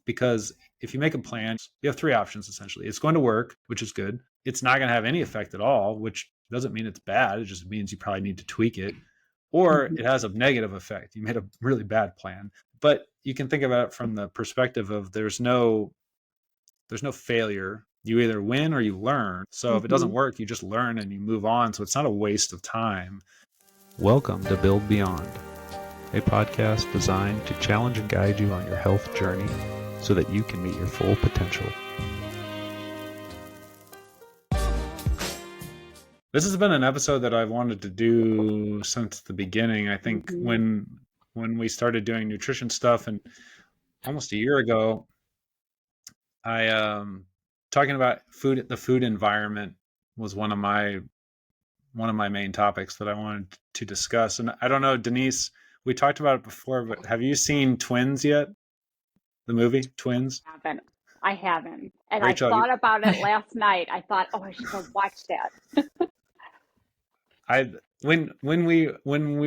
because if you make a plan, you have three options essentially. It's going to work, which is good. It's not going to have any effect at all, which doesn't mean it's bad. It just means you probably need to tweak it. Or it has a negative effect. You made a really bad plan. But you can think about it from the perspective of there's no failure. You either win or you learn. So if it doesn't work, you just learn and you move on. So it's not a waste of time. Welcome to Build Beyond, a podcast designed to challenge and guide you on your health journey so that you can meet your full potential. This has been an episode that I've wanted to do since the beginning. I think when we started doing nutrition stuff, and almost a year ago, I talking about the food environment was one of my main topics that I wanted to discuss. And I don't know, Denise, we talked about it before, but have you seen Twins yet? The movie Twins? I haven't. And Rachel, I thought about it last night. I thought, I should go watch that. When we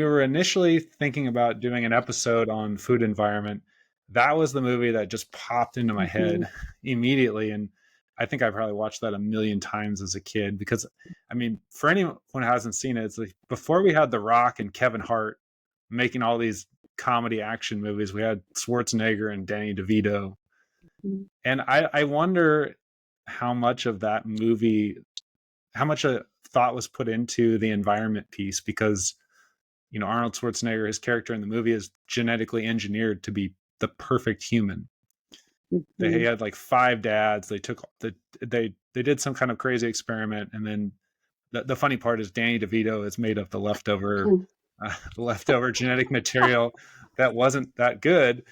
were initially thinking about doing an episode on food environment, that was the movie that just popped into my head immediately. And I think I probably watched that a million times as a kid because, I mean, for anyone who hasn't seen it, it's like before we had The Rock and Kevin Hart making all these comedy action movies, we had Schwarzenegger and Danny DeVito. And I wonder how much of that movie, how much a thought was put into the environment piece, because, you know, Arnold Schwarzenegger, his character in the movie, is genetically engineered to be the perfect human. They had like 5 dads. They did some kind of crazy experiment, and then the funny part is Danny DeVito is made of the leftover genetic material that wasn't that good,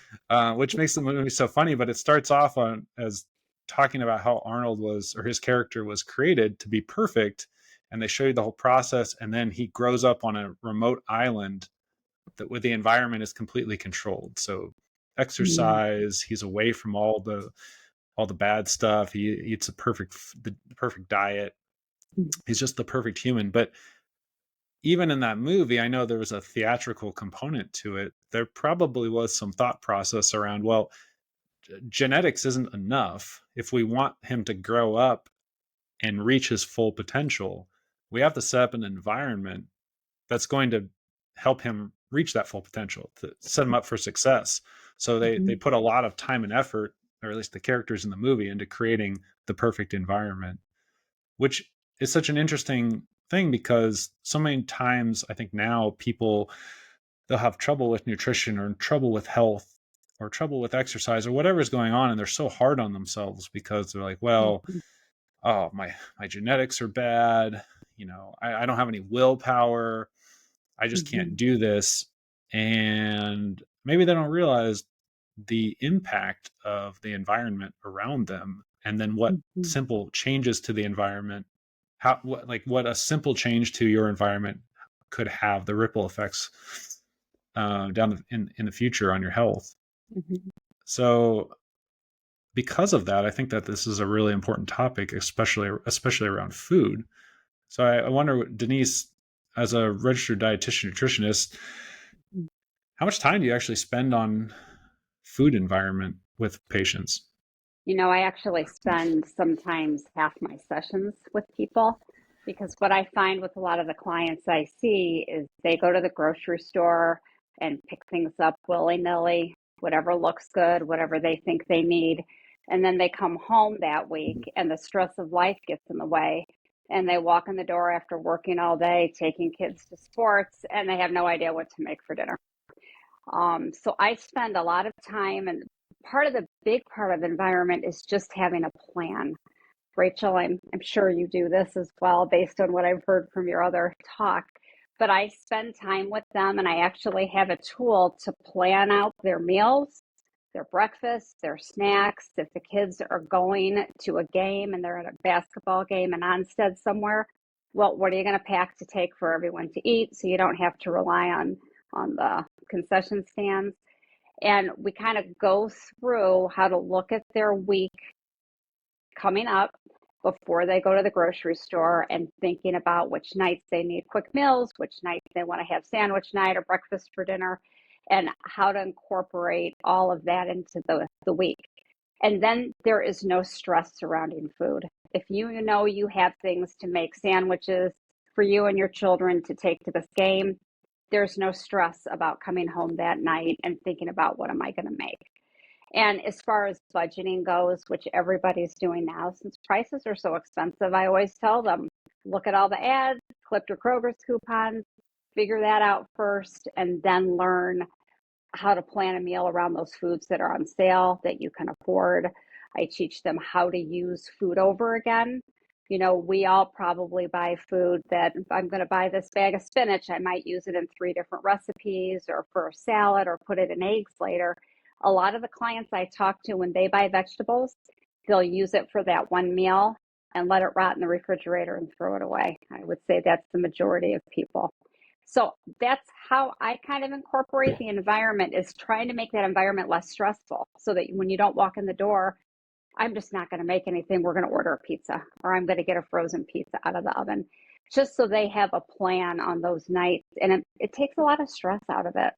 which makes the movie so funny. But it starts off as talking about how Arnold his character was created to be perfect, and they show you the whole process, and then he grows up on a remote island where the environment is completely controlled. So exercise, he's away from all the bad stuff. He eats the perfect diet. He's just the perfect human. But even in that movie, I know there was a theatrical component to it. There probably was some thought process around, well, genetics isn't enough. If we want him to grow up and reach his full potential, we have to set up an environment that's going to help him reach that full potential, to set him up for success. So they put a lot of time and effort, or at least the characters in the movie, into creating the perfect environment, which is such an interesting thing because so many times I think now they'll have trouble with nutrition or trouble with health or trouble with exercise or whatever is going on, and they're so hard on themselves because they're like, well, oh, my genetics are bad, you know, I don't have any willpower, I just can't do this. And maybe they don't realize the impact of the environment around them, and then what simple changes to the environment, what a simple change to your environment could have, the ripple effects down in the future on your health. So because of that, I think that this is a really important topic, especially around food. So I wonder, Denise, as a registered dietitian nutritionist, how much time do you actually spend on food environment with patients? You know, I actually spend sometimes half my sessions with people, because what I find with a lot of the clients I see is they go to the grocery store and pick things up willy-nilly, whatever looks good, whatever they think they need. And then they come home that week and the stress of life gets in the way. And they walk in the door after working all day, taking kids to sports, and they have no idea what to make for dinner. So I spend a lot of time, and big part of the environment is just having a plan. Rachel, I'm sure you do this as well, based on what I've heard from your other talk. But I spend time with them, and I actually have a tool to plan out their meals, their breakfast, their snacks. If the kids are going to a game and they're at a basketball game in Onstead somewhere, well, what are you going to pack to take for everyone to eat so you don't have to rely on the concession stands? And we kind of go through how to look at their week coming up before they go to the grocery store, and thinking about which nights they need quick meals, which nights they want to have sandwich night or breakfast for dinner, and how to incorporate all of that into the week. And then there is no stress surrounding food. If you know you have things to make sandwiches for you and your children to take to this game, there's no stress about coming home that night and thinking about what am I going to make. And as far as budgeting goes, which everybody's doing now, since prices are so expensive, I always tell them look at all the ads, clip your Kroger's coupons, figure that out first, and then learn how to plan a meal around those foods that are on sale that you can afford. I teach them how to use food over again. You know, we all probably buy food that if I'm going to buy this bag of spinach, I might use it in 3 different recipes or for a salad or put it in eggs later. A lot of the clients I talk to when they buy vegetables, they'll use it for that one meal and let it rot in the refrigerator and throw it away. I would say that's the majority of people. So that's how I kind of incorporate the environment, is trying to make that environment less stressful so that when you don't walk in the door, I'm just not going to make anything. We're going to order a pizza, or I'm going to get a frozen pizza out of the oven, just so they have a plan on those nights. And it takes a lot of stress out of it.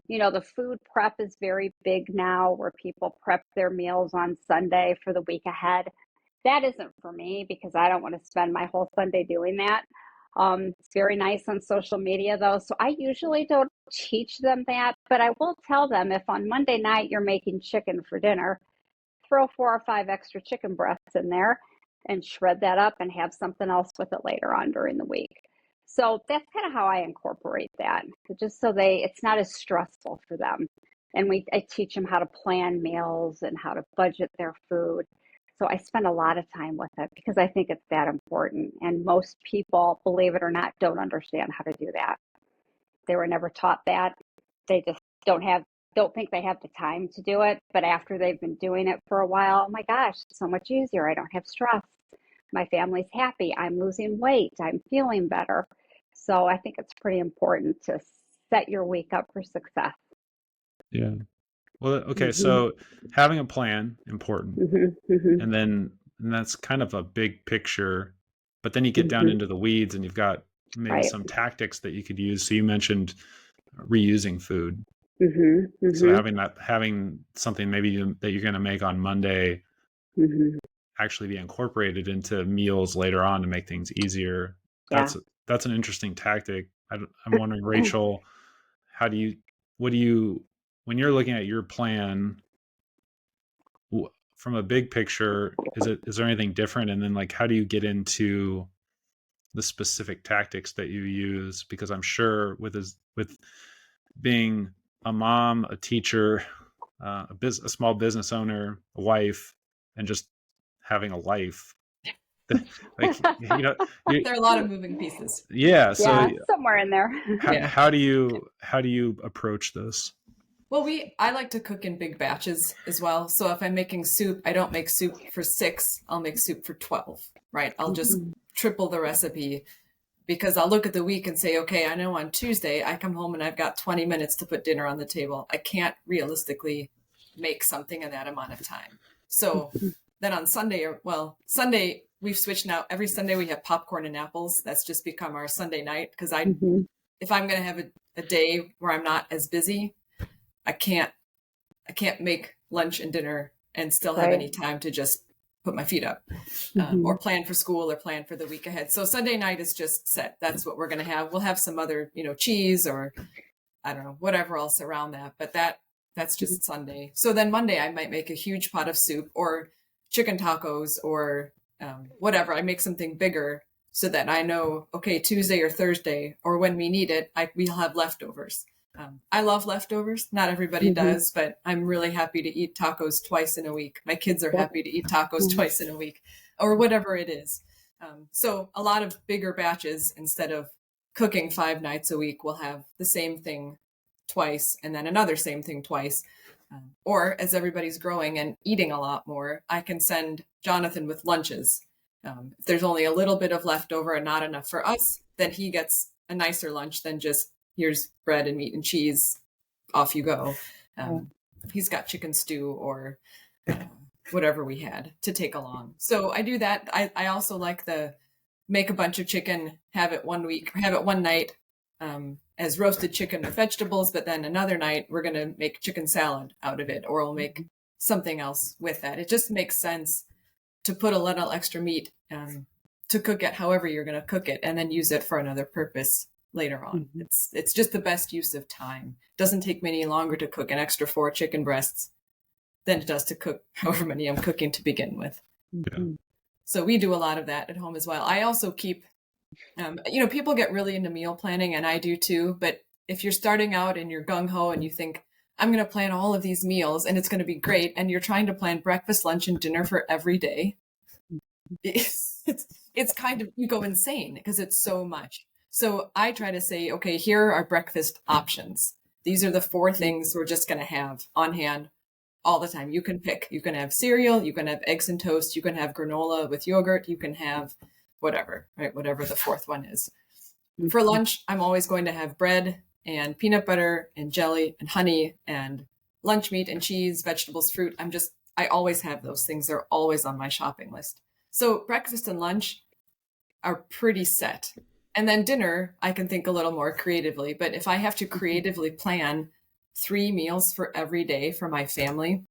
You know, the food prep is very big now, where people prep their meals on Sunday for the week ahead. That isn't for me because I don't want to spend my whole Sunday doing that. It's very nice on social media though. So I usually don't teach them that, but I will tell them if on Monday night you're making chicken for dinner, throw 4 or 5 extra chicken breasts in there and shred that up and have something else with it later on during the week. So that's kind of how I incorporate that, just so it's not as stressful for them. And I teach them how to plan meals and how to budget their food. So I spend a lot of time with it because I think it's that important. And most people, believe it or not, don't understand how to do that. They were never taught that. They just don't think they have the time to do it. But after they've been doing it for a while, oh my gosh, it's so much easier. I don't have stress. My family's happy. I'm losing weight. I'm feeling better. So I think it's pretty important to set your week up for success. Yeah. Well, okay. Hmm. So having a plan, important. Hmm. Hmm. And that's kind of a big picture, but then you get down Hmm. into the weeds and you've got maybe Right. some tactics that you could use. So you mentioned reusing food. Hmm. So Hmm. having something maybe that you're going to make on Monday Hmm. actually be incorporated into meals later on to make things easier. Yeah. That's an interesting tactic. I'm wondering, Rachel, how do you, what do you, when you're looking at your plan from a big picture, is there anything different? And then like, how do you get into the specific tactics that you use? Because I'm sure with being a mom, a teacher, a small business owner, a wife, and just having a life, like you, There are a lot of moving pieces. yeah. So Yeah, somewhere in there. Yeah. how do you approach this? Well, I like to cook in big batches as well. So if I'm making soup, I don't make soup for 6, I'll make soup for 12, right? I'll just triple the recipe because I'll look at the week and say, okay, I know on Tuesday I come home and I've got 20 minutes to put dinner on the table. I can't realistically make something in that amount of time. So then on Sunday, we've switched now. Every Sunday we have popcorn and apples. That's just become our Sunday night because Hmm. if I'm going to have a day where I'm not as busy, I can't make lunch and dinner and still have Right. any time to just put my feet up Hmm. or plan for school or plan for the week ahead. So Sunday night is just set. That's what we're going to have. We'll have some other, cheese or I don't know, whatever else around that. But that's just Sunday. So then Monday I might make a huge pot of soup or chicken tacos or whatever. I make something bigger so that I know, okay, Tuesday or Thursday or when we need it, we'll have leftovers. I love leftovers. Not everybody Hmm. does, but I'm really happy to eat tacos twice in a week. My kids are Yep. happy to eat tacos twice in a week or whatever it is. So a lot of bigger batches instead of cooking 5 nights a week. We'll have the same thing twice and then another same thing twice. Or as everybody's growing and eating a lot more, I can send Jonathan with lunches. If there's only a little bit of leftover and not enough for us, then he gets a nicer lunch than just here's bread and meat and cheese, off you go. He's got chicken stew or whatever we had to take along. So I do that. I also like the make a bunch of chicken, have it one night as roasted chicken with vegetables, but then another night we're going to make chicken salad out of it, or we'll make something else with that. It just makes sense to put a little extra meat to cook it however you're going to cook it, and then use it for another purpose later on. Mhm. It's just the best use of time. It doesn't take me any longer to cook an extra 4 chicken breasts than it does to cook however many I'm cooking to begin with. Mhm. So we do a lot of that at home as well. I also keep, people get really into meal planning, and I do too. But if you're starting out and you're gung ho and you think, I'm going to plan all of these meals and it's going to be great, and you're trying to plan breakfast, lunch, and dinner for every day, it's kind of, you go insane because it's so much. So I try to say, okay, here are breakfast options. These are the 4 things we're just going to have on hand all the time. You can pick. You can have cereal, you can have eggs and toast, you can have granola with yogurt, you can have whatever, right? Whatever the 4th one is. For lunch, I'm always going to have bread and peanut butter and jelly and honey and lunch meat and cheese, vegetables, fruit. I always have those things. They're always on my shopping list. So breakfast and lunch are pretty set. And then dinner, I can think a little more creatively. But if I have to creatively plan 3 meals for every day for my family,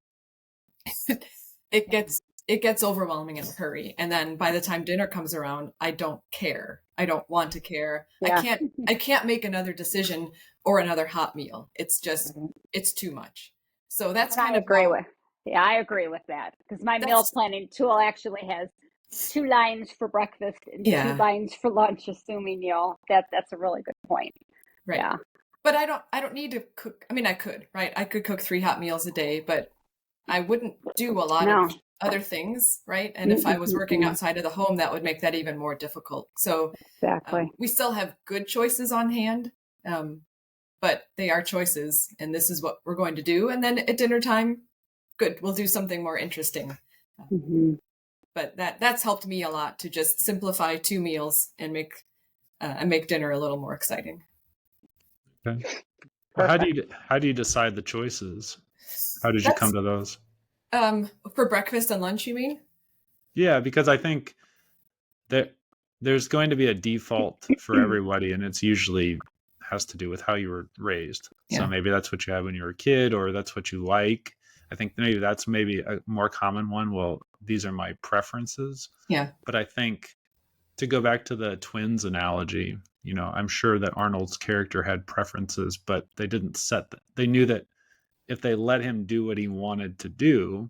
it gets overwhelming in a hurry. And then by the time dinner comes around, I don't care. I don't want to care. Yeah. I can't make another decision or another hot meal. It's just, it's too much. So that's kind of agree with. Yeah, I agree with that, because my meal planning tool actually has 2 lines for breakfast and 2 lines for lunch, assuming that's a really good point. Right. Yeah. But I don't need to cook. I mean, I could, right? I could cook 3 hot meals a day, but I wouldn't do a lot of other things, right? And if I was working outside of the home, that would make that even more difficult. So exactly. We still have good choices on hand, but they are choices, and this is what we're going to do. And then at dinner time, good, we'll do something more interesting. But that's helped me a lot to just simplify 2 meals and make dinner a little more exciting. Okay. How do you decide the choices? How did you come to those? For breakfast and lunch, you mean? Yeah, because I think that there's going to be a default for everybody, and it's usually has to do with how you were raised. Yeah. So maybe that's what you had when you were a kid, or that's what you like. I think maybe that's maybe a more common one. Well, these are my preferences. Yeah. But I think, to go back to the twins analogy, I'm sure that Arnold's character had preferences, but they didn't set that. They knew that if they let him do what he wanted to do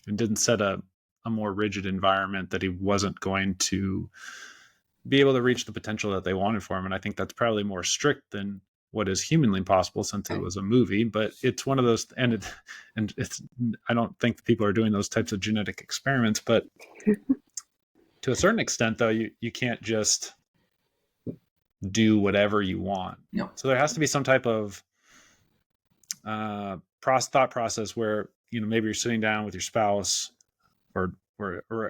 and didn't set a more rigid environment, that he wasn't going to be able to reach the potential that they wanted for him. And I think that's probably more strict than what is humanly possible, since it was a movie. But it's one of those, and it's I don't think people are doing those types of genetic experiments, but to a certain extent, though, you can't just do whatever you want. No. So there has to be some type of thought process where maybe you're sitting down with your spouse, or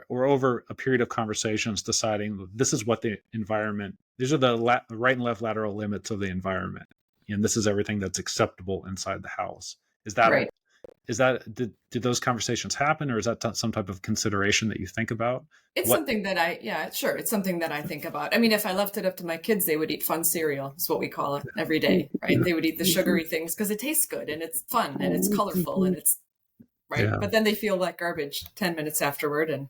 over a period of conversations, deciding this is what the environment, these are the right and left lateral limits of the environment, and this is everything that's acceptable inside the house. Is that right? Did those conversations happen, or is that some type of consideration that you think about? It's something that it's something that I think about. I mean, if I left it up to my kids, they would eat fun cereal, is what we call it, every day, right? They would eat the sugary things because it tastes good and it's fun and it's colorful and it's right. Yeah. But then they feel like garbage 10 minutes afterward. And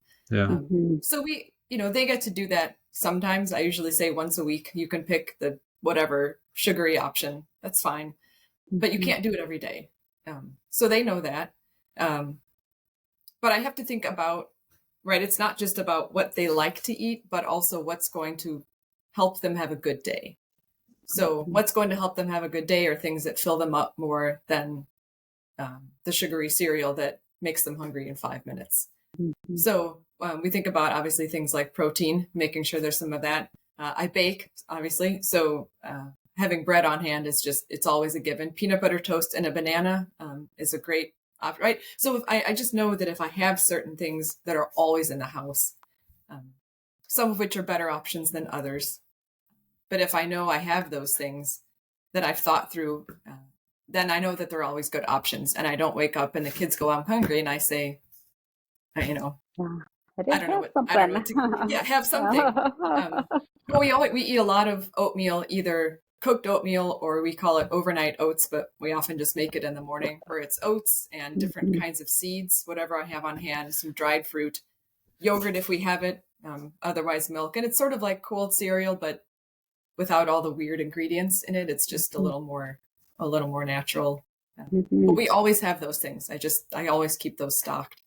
so they get to do that sometimes. I usually say once a week, you can pick the whatever sugary option. That's fine. But you can't do it every day. So they know that. But I have to think about, right, it's not just about what they like to eat, but also what's going to help them have a good day. So what's going to help them have a good day are things that fill them up more than the sugary cereal that makes them hungry in 5 minutes. So we think about, obviously, things like protein, making sure there's some of that. I bake, obviously. So having bread on hand is it's always a given. Peanut butter toast and a banana is a great option, right? So if I just know that if I have certain things that are always in the house, some of which are better options than others, but if I know I have those things that I've thought through, then I know that they're always good options. And I don't wake up and the kids go, I'm hungry. And I say, I don't know what to, have something. We eat a lot of oatmeal, either cooked oatmeal, or we call it overnight oats, but we often just make it in the morning, where it's oats and different kinds of seeds, whatever I have on hand, some dried fruit, yogurt if we have it, otherwise milk. And it's sort of like cold cereal, but without all the weird ingredients in it. It's just a little more natural. But we always have those things. I always keep those stocked.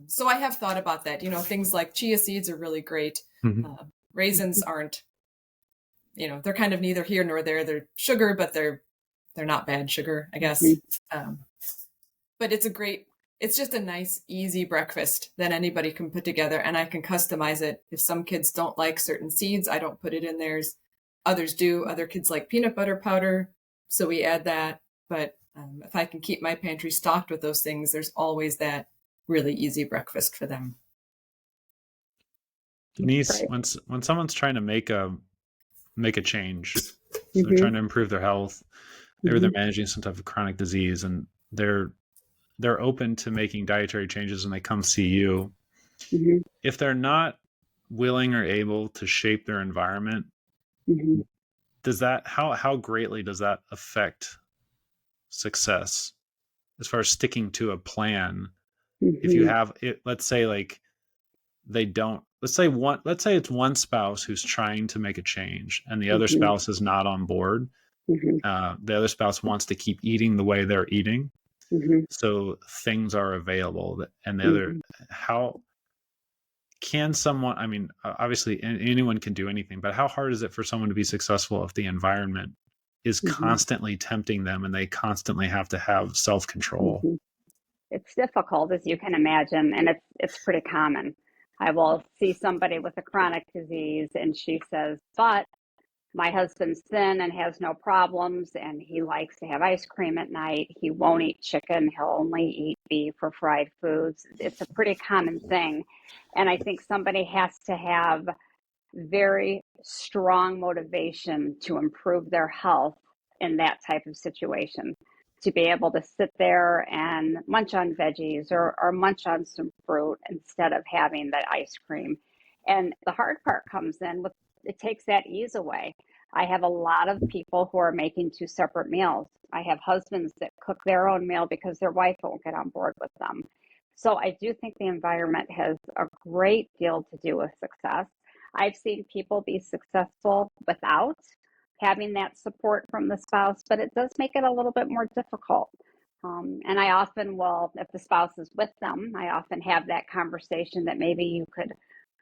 So I have thought about that. Things like chia seeds are really great. Raisins aren't, they're kind of neither here nor there. They're sugar, but they're not bad sugar, I guess. But it's just a nice, easy breakfast that anybody can put together, and I can customize it. If some kids don't like certain seeds, I don't put it in theirs. Others do. Other kids like peanut butter powder, so we add that. But if I can keep my pantry stocked with those things, there's always that really easy breakfast for them. Denise, when someone's trying to make a change, so they're trying to improve their health, or they're managing some type of chronic disease, and they're open to making dietary changes, and they come see you. If they're not willing or able to shape their environment, does that how greatly does that affect success as far as sticking to a plan? If you have it, let's say like they don't, let's say it's one spouse who's trying to make a change and the other spouse is not on board. The other spouse wants to keep eating the way they're eating. So things are available, and the other, how can someone, I mean, obviously anyone can do anything, but how hard is it for someone to be successful if the environment is constantly tempting them and they constantly have to have self-control? It's difficult, as you can imagine, and it's pretty common. I will see somebody with a chronic disease and she says, but my husband's thin and has no problems, and he likes to have ice cream at night. He won't eat chicken. He'll only eat beef or fried foods. It's a pretty common thing. And I think somebody has to have very strong motivation to improve their health in that type of situation, to be able to sit there and munch on veggies or munch on some fruit instead of having that ice cream. And the hard part comes in with, it takes that ease away. I have a lot of people who are making two separate meals. I have husbands that cook their own meal because their wife won't get on board with them. So I do think the environment has a great deal to do with success. I've seen people be successful without having that support from the spouse, but it does make it a little bit more difficult. And I often will, if the spouse is with them, I often have that conversation that maybe you could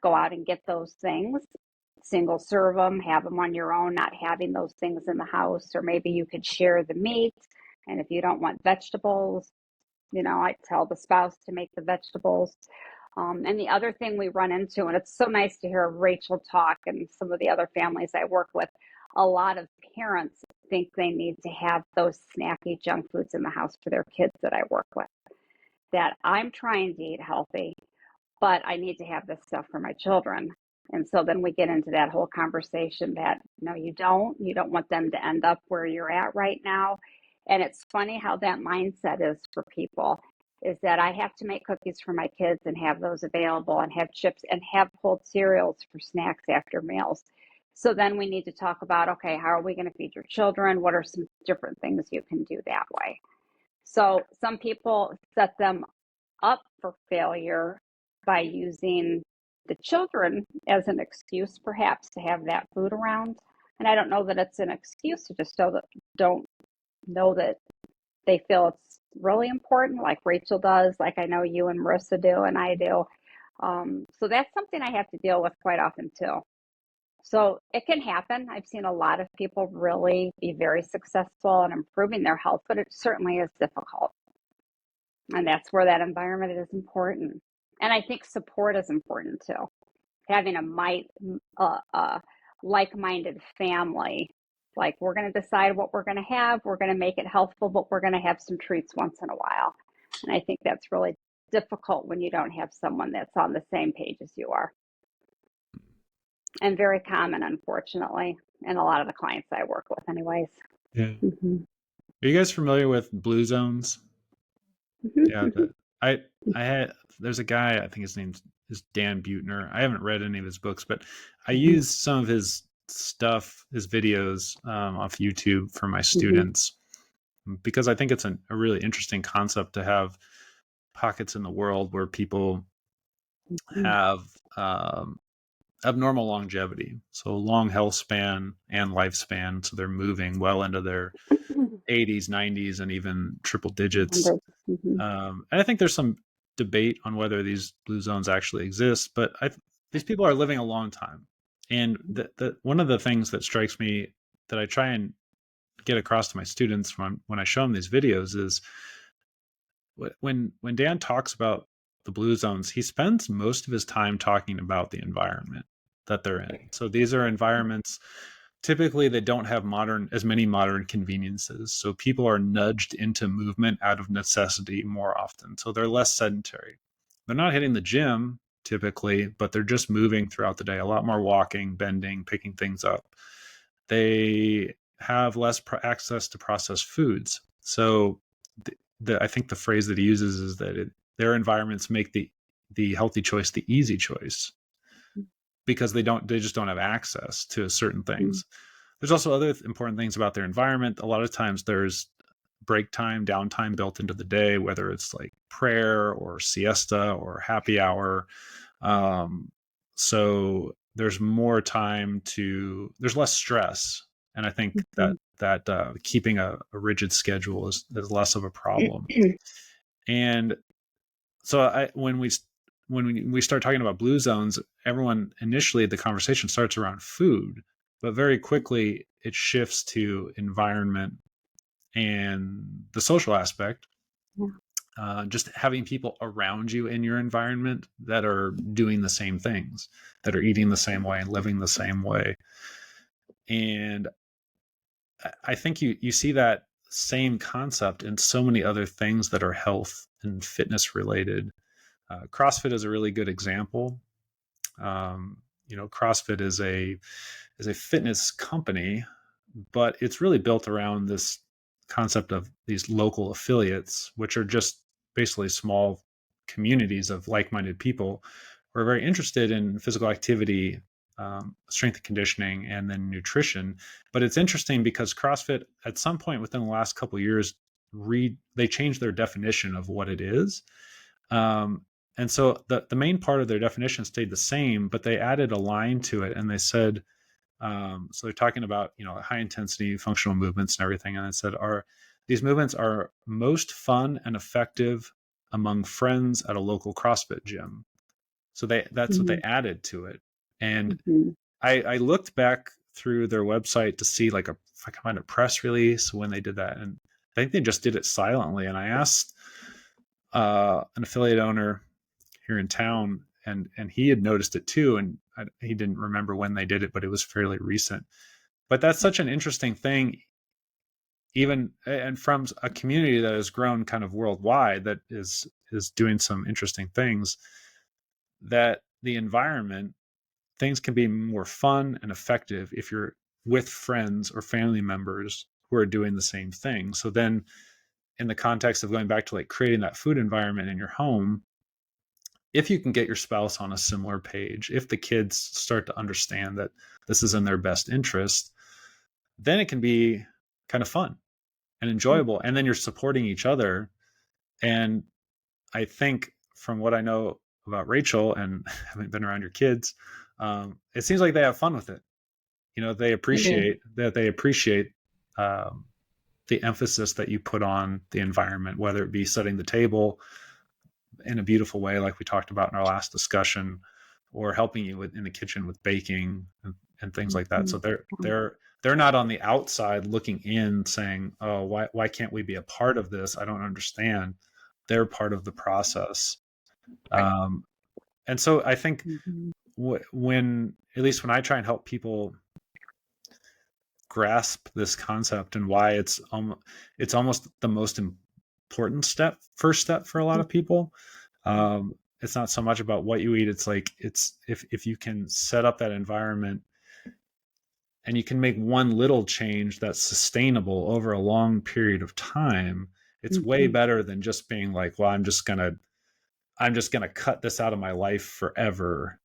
go out and get those things, single serve them, have them on your own, not having those things in the house, or maybe you could share the meat. And if you don't want vegetables, I tell the spouse to make the vegetables. And the other thing we run into, and it's so nice to hear Rachel talk and some of the other families I work with, a lot of parents think they need to have those snacky junk foods in the house for their kids that I work with. That I'm trying to eat healthy, but I need to have this stuff for my children. And so then we get into that whole conversation that, no, you don't want them to end up where you're at right now. And it's funny how that mindset is for people, is that I have to make cookies for my kids and have those available and have chips and have cold cereals for snacks after meals. So then we need to talk about, okay, how are we going to feed your children? What are some different things you can do that way? So some people set them up for failure by using the children as an excuse, perhaps, to have that food around. And I don't know that it's an excuse, to just don't know that they feel it's really important, like Rachel does, like I know you and Marissa do, and I do. So that's something I have to deal with quite often too. So it can happen. I've seen a lot of people really be very successful in improving their health, but it certainly is difficult. And that's where that environment is important. And I think support is important too. Having a like-minded family, like we're going to decide what we're going to have, we're going to make it healthful, but we're going to have some treats once in a while. And I think that's really difficult when you don't have someone that's on the same page as you are. And very common, unfortunately, in a lot of the clients I work with anyways. Yeah. Are you guys familiar with blue zones? Yeah. There's a guy, I think his name is Dan Buettner. I haven't read any of his books, but I used some of his stuff, his videos off YouTube for my Mm-hmm. students, because I think it's a really interesting concept to have pockets in the world where people Mm-hmm. have abnormal longevity, so long health span and lifespan. So they're moving well into their 80s, 90s, and even triple digits. Mm-hmm. And I think there's some debate on whether these blue zones actually exist, but these people are living a long time. And one of the things that strikes me that I try and get across to my students when I show them these videos is when Dan talks about the blue zones, he spends most of his time talking about the environment that they're in. So these are environments typically they don't have as many modern conveniences. So people are nudged into movement out of necessity more often. So they're less sedentary. They're not hitting the gym typically, but they're just moving throughout the day, a lot more walking, bending, picking things up. They have less access to processed foods. So I think the phrase that he uses is that their environments make the healthy choice the easy choice, because they just don't have access to certain things. There's also other important things about their environment. A lot of times there's break time, downtime built into the day, whether it's like prayer or siesta or happy hour. So there's more time there's less stress. And I think that keeping a rigid schedule is less of a problem. And so when we start talking about blue zones, everyone initially the conversation starts around food, but very quickly it shifts to environment and the social aspect. Just having people around you in your environment that are doing the same things, that are eating the same way and living the same way. And I think you see that same concept in so many other things that are health and fitness related. CrossFit is a really good example. CrossFit is a fitness company, but it's really built around this concept of these local affiliates, which are just basically small communities of like-minded people who are very interested in physical activity, strength and conditioning, and then nutrition. But it's interesting because CrossFit, at some point within the last couple of years, they changed their definition of what it is. And so the main part of their definition stayed the same, but they added a line to it, and they said, so they're talking about high intensity functional movements and everything, and it said these movements are most fun and effective among friends at a local CrossFit gym. So that's what they added to it. And I looked back through their website to see if I could find a press release when they did that, and I think they just did it silently. And I asked an affiliate owner here in town, and he had noticed it too, and he didn't remember when they did it, but it was fairly recent. But that's such an interesting thing, even and from a community that has grown kind of worldwide, that is doing some interesting things, that the environment, things can be more fun and effective if you're with friends or family members who are doing the same thing. So then in the context of going back to creating that food environment in your home, if you can get your spouse on a similar page, if the kids start to understand that this is in their best interest, then it can be kind of fun and enjoyable. And then you're supporting each other. And I think from what I know about Rachel and having been around your kids, it seems like they have fun with it. They appreciate the emphasis that you put on the environment, whether it be setting the table in a beautiful way, like we talked about in our last discussion, or helping you in the kitchen with baking and things like that. So they're not on the outside looking in saying, oh, why can't we be a part of this? I don't understand. They're part of the process. And so I think when at least when I try and help people grasp this concept and why it's almost the most important first step for a lot of people. It's not so much about what you eat. It's if you can set up that environment and you can make one little change that's sustainable over a long period of time, it's way better than just being well, I'm just gonna cut this out of my life forever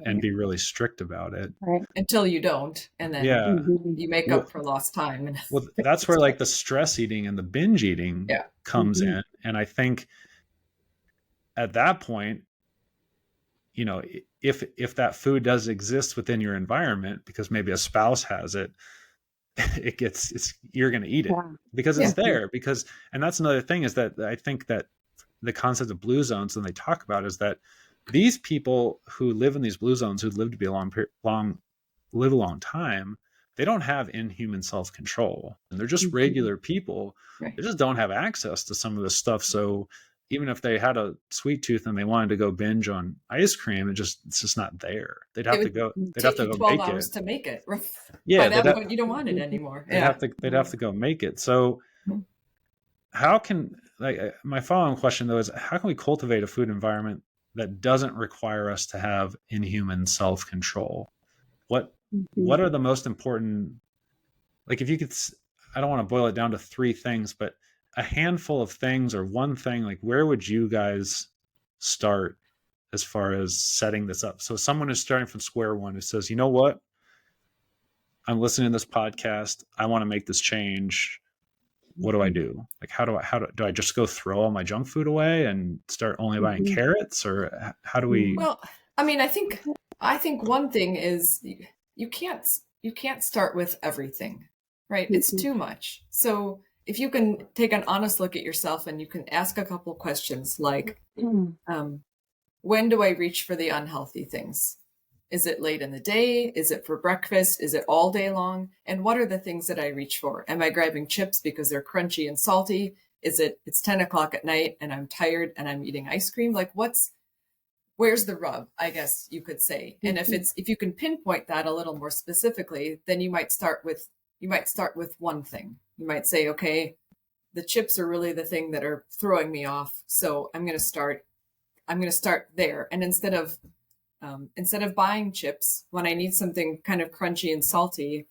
and be really strict about it. Right. Until you don't, and then Yeah. you make Well, up for lost time. And well, that's where like the stress eating and the binge eating yeah, comes in. And I think at that point, you know, if that food does exist within your environment because maybe a spouse has it, you're going to eat it Yeah. because Yeah. it's there. Because, and that's another thing, is that I think that the concept of blue zones, and they talk about, is that these people who live in these blue zones, who live to be live a long time, they don't have inhuman self-control, and they're just regular people. Right. They just don't have access to some of this stuff. So even if they had a sweet tooth and they wanted to go binge on ice cream, it's just not there. They'd have to go Twelve make hours it. to make it. Yeah, By that point, you don't want it anymore. they'd have to go make it. So how can, like, my following question though is, how can we cultivate a food environment that doesn't require us to have inhuman self-control? What are the most important, like, if you could, I don't want to boil it down to three things, but a handful of things, or one thing, like, where would you guys start as far as setting this up? So someone is starting from square one, who says, you know what, I'm listening to this podcast, I want to make this change. What do I do? Like, do I just go throw all my junk food away and start only buying carrots, or how do we? Well, I mean, I think one thing is, you can't start with everything, right? It's too much. So if you can take an honest look at yourself and you can ask a couple questions like, when do I reach for the unhealthy things? Is it late in the day? Is it for breakfast? Is it all day long? And what are the things that I reach for? Am I grabbing chips because they're crunchy and salty? Is it's 10 o'clock at night and I'm tired and I'm eating ice cream? Like, where's the rub, I guess you could say. And if you can pinpoint that a little more specifically, then you might start with one thing. You might say, okay, the chips are really the thing that are throwing me off. So I'm going to start there. And instead of buying chips when I need something kind of crunchy and salty,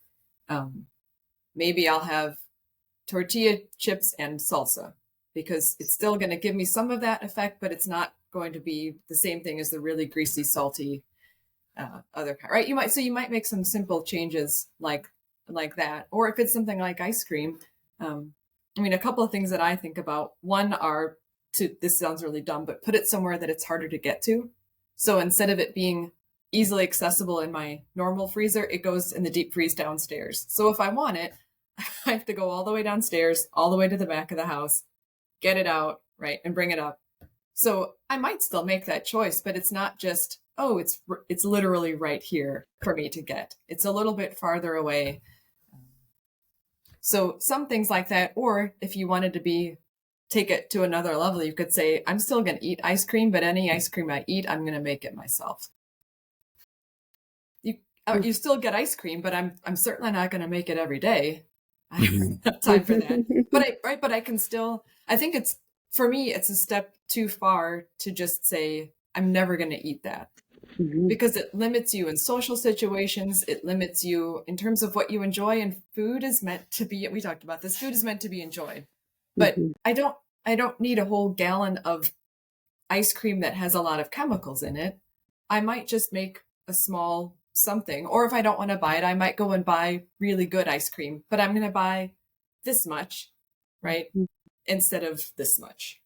maybe I'll have tortilla chips and salsa, because it's still going to give me some of that effect, but it's not going to be the same thing as the really greasy, salty other kind, right? You might make some simple changes like that. Or if it's something like ice cream, I mean, a couple of things that I think about. One are this sounds really dumb, but put it somewhere that it's harder to get to. So instead of it being easily accessible in my normal freezer, it goes in the deep freeze downstairs. So if I want it, I have to go all the way downstairs, all the way to the back of the house, get it out, right, and bring it up. So I might still make that choice, but it's not just, oh, it's literally right here for me to get. It's a little bit farther away. So some things like that. Or if you wanted to take it to another level, you could say, I'm still going to eat ice cream, but any ice cream I eat, I'm going to make it myself. You still get ice cream, but I'm certainly not going to make it every day. I don't have time for that. But I can still, I think for me, it's a step too far to just say, I'm never going to eat that. Because it limits you in social situations. It limits you in terms of what you enjoy. And food is meant to be, we talked about this, food is meant to be enjoyed. But I don't need a whole gallon of ice cream that has a lot of chemicals in it. I might just make a small something. Or if I don't want to buy it, I might go and buy really good ice cream, but I'm going to buy this much, right? Instead of this much.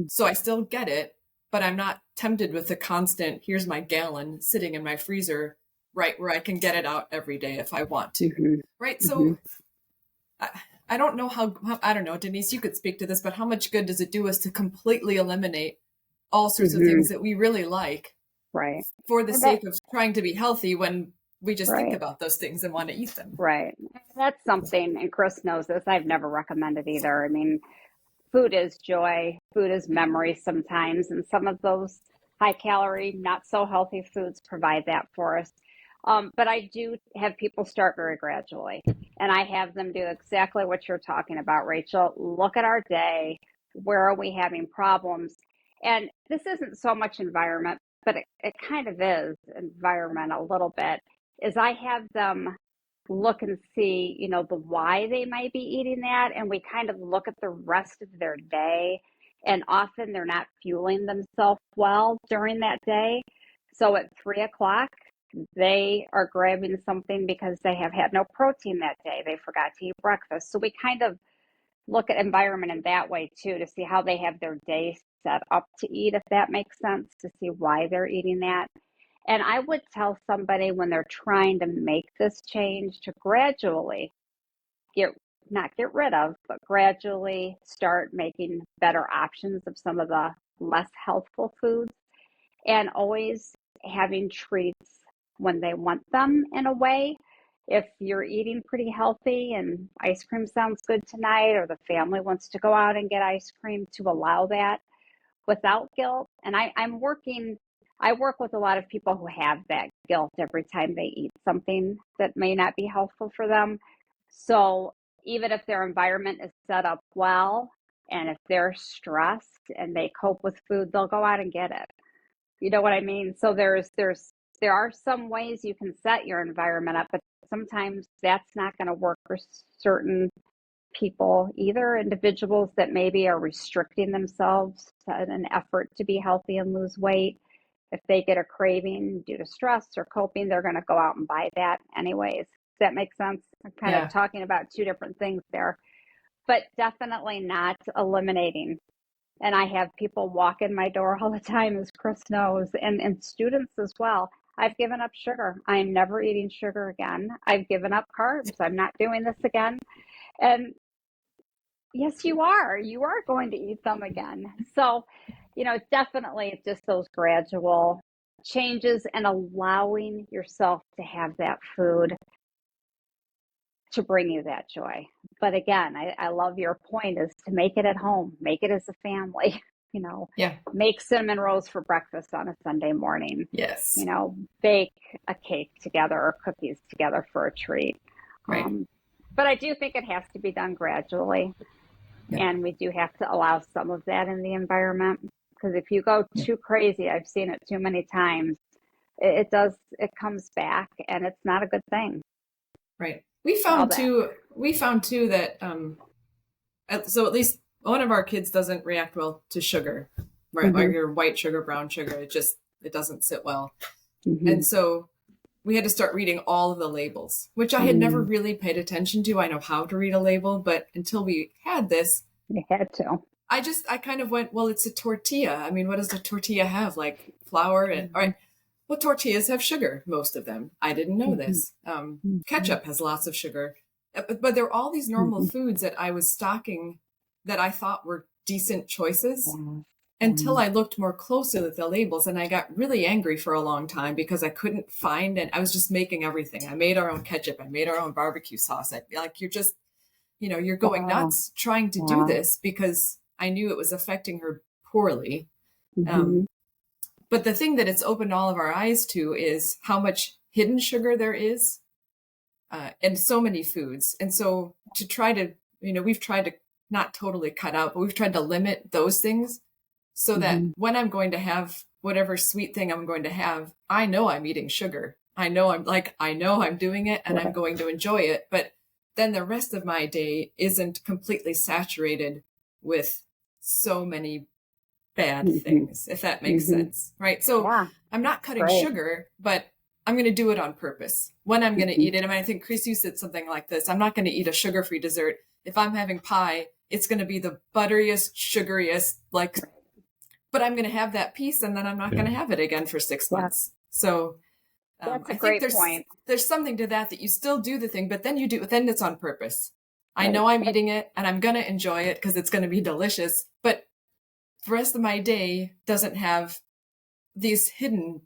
So I still get it, but I'm not tempted with the constant, here's my gallon sitting in my freezer, right, where I can get it out every day if I want to, right? So I don't know how, I don't know, Denise, you could speak to this, but how much good does it do us to completely eliminate all sorts of things that we really like, right, for the sake of trying to be healthy, when we just think about those things and want to eat them? Right. That's something, and Chris knows this, I've never recommended either. I mean, food is joy, food is memory sometimes, and some of those high calorie, not so healthy foods provide that for us. But I do have people start very gradually, and I have them do exactly what you're talking about, Rachel. Look at our day. Where are we having problems? And this isn't so much environment, but it kind of is environment a little bit, is I have them look and see, the why they might be eating that. And we kind of look at the rest of their day. And often they're not fueling themselves well during that day. So at 3 o'clock, they are grabbing something because they have had no protein that day. They forgot to eat breakfast. So we kind of look at environment in that way too, to see how they have their day set up to eat, if that makes sense, to see why they're eating that. And I would tell somebody when they're trying to make this change to gradually get, not get rid of, but gradually start making better options of some of the less healthful foods, and always having treats when they want them in a way. If you're eating pretty healthy and ice cream sounds good tonight, or the family wants to go out and get ice cream, to allow that without guilt. And I work with a lot of people who have that guilt every time they eat something that may not be helpful for them. So even if their environment is set up well, and if they're stressed and they cope with food, they'll go out and get it. You know what I mean? So there are some ways you can set your environment up, but sometimes that's not going to work for certain people either. Individuals that maybe are restricting themselves to an effort to be healthy and lose weight. If they get a craving due to stress or coping, they're going to go out and buy that anyways. Does that make sense? I'm kind of talking about two different things there, but definitely not eliminating. And I have people walk in my door all the time, as Chris knows, and students as well. I've given up sugar. I'm never eating sugar again. I've given up carbs. I'm not doing this again. And yes, you are. You are going to eat them again. So, definitely it's just those gradual changes and allowing yourself to have that food to bring you that joy. But again, I love your point, is to make it at home, make it as a family, Yeah. make cinnamon rolls for breakfast on a Sunday morning, Yes. Bake a cake together or cookies together for a treat. Right. But I do think it has to be done gradually. Yeah. And we do have to allow some of that in the environment, because if you go too crazy, I've seen it too many times, it comes back, and it's not a good thing. Right. We found too that so at least one of our kids doesn't react well to sugar, right? Mm-hmm. Like your white sugar, brown sugar, it doesn't sit well. Mm-hmm. And so we had to start reading all of the labels, which I had never really paid attention to. I know how to read a label, but until we had this, you had to. I kind of went, well, it's a tortilla. I mean, what does a tortilla have? Like flour and, all right. Well, tortillas have sugar, most of them. I didn't know this. Ketchup has lots of sugar. But there are all these normal foods that I was stocking that I thought were decent choices until I looked more closely at the labels. And I got really angry for a long time because I couldn't find, and I was just making everything. I made our own ketchup. I made our own barbecue sauce. You're just, you're going nuts trying to do this because I knew it was affecting her poorly. But the thing that it's opened all of our eyes to is how much hidden sugar there is in so many foods. And so to try to, we've tried to not totally cut out, but we've tried to limit those things so that when I'm going to have whatever sweet thing I'm going to have, I know I'm eating sugar. I know I'm doing it and I'm going to enjoy it. But then the rest of my day isn't completely saturated with so many bad things, if that makes sense. Right. So I'm not cutting sugar, but I'm going to do it on purpose when I'm going to eat it. I mean, I think Chris, you said something like this. I'm not going to eat a sugar-free dessert. If I'm having pie, it's going to be the butteriest, sugariest, but I'm going to have that piece and then I'm not going to have it again for 6 months. So that's a I great think point. There's something to that you still do the thing, but then then it's on purpose. I know I'm eating it and I'm going to enjoy it because it's going to be delicious, but the rest of my day doesn't have these hidden